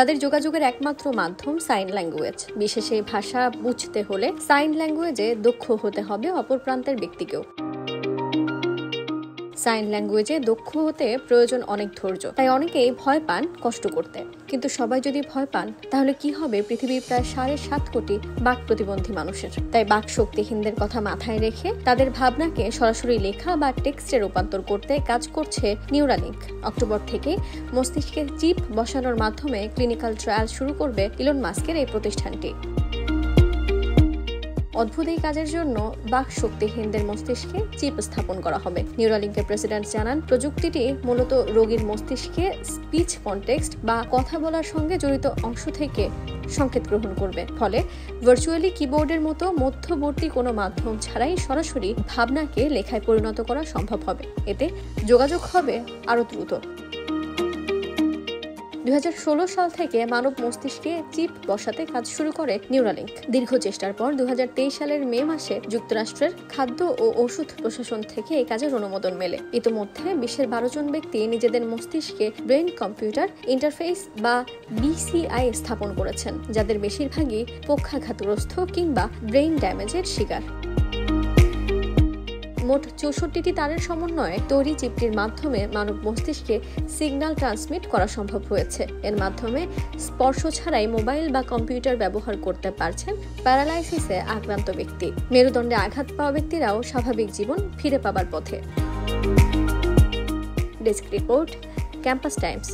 তাদের যোগাযোগের একমাত্র মাধ্যম সাইন ল্যাঙ্গুয়েজ। বিশেষ এই ভাষা বুঝতে হলে সাইন ল্যাঙ্গুয়েজে দক্ষ হতে হবে অপর প্রান্তের ব্যক্তিকেও। সাইন ল্যাঙ্গুয়েজে দক্ষ হতে প্রয়োজন অনেক ধৈর্য, তাই অনেকেই ভয় পান কষ্ট করতে। কিন্তু সবাই যদি ভয় পান তাহলে কি হবে পৃথিবীর প্রায় 7.5 কোটি বাক প্রতিবন্ধী মানুষের? তাই বাক শক্তিহীনদের কথা মাথায় রেখে তাদের ভাবনাকে সরাসরি লেখা বা টেক্সটে রূপান্তর করতে কাজ করছে নিউরালিঙ্ক। অক্টোবর থেকে মস্তিষ্কে চিপ বসানোর মাধ্যমে ক্লিনিক্যাল ট্রায়াল শুরু করবে ইলন মাস্কের এই প্রতিষ্ঠানটি। অদ্ভুত এই কাজের জন্য বাক শক্তিহীনদের মস্তিষ্কে চিপ স্থাপন করা হবে। নিউরালিঙ্কের প্রেসিডেন্ট জানান, প্রযুক্তিটি মূলত রোগীর মস্তিষ্কে স্পিচ কনটেক্সট বা কথা বলার সঙ্গে জড়িত অংশ থেকে সংকেত গ্রহণ করবে। ফলে ভার্চুয়ালি কিবোর্ডের মতো মধ্যবর্তী কোনো মাধ্যম ছাড়াই সরাসরি ভাবনাকে লেখায় পরিণত করা সম্ভব হবে। এতে যোগাযোগ হবে আরও দ্রুত। 2016 সাল থেকে মানব মস্তিষ্কে চিপ বসাতে কাজ শুরু করে নিউরালিঙ্ক। দীর্ঘ চেষ্টার পর 2023 সালের মে মাসে যুক্তরাষ্ট্রের খাদ্য ও ওষুধ প্রশাসন থেকে এই কাজের অনুমোদন মেলে। ইতোমধ্যে বিশ্বের 12 জন ব্যক্তি নিজেদের মস্তিষ্কে ব্রেইন কম্পিউটার ইন্টারফেস বা BCI স্থাপন করেছেন, যাদের বেশিরভাগই পক্ষাঘাতগ্রস্ত কিংবা ব্রেইন ড্যামেজের শিকার। মোট 64টি তারের সমন্বয়ে তৈরি চিপটির মাধ্যমে মানব মস্তিষ্কে সিগন্যাল ট্রান্সমিট করা সম্ভব হয়েছে। এর মাধ্যমে স্পর্শ ছাড়াই মোবাইল বা কম্পিউটার ব্যবহার করতে পারছেন প্যারালাইসিসে আক্রান্ত ব্যক্তি। মেরুদণ্ডে আঘাত পাওয়া ব্যক্তিরাও স্বাভাবিক জীবন ফিরে পাবার পথে। Desk report, campus Times.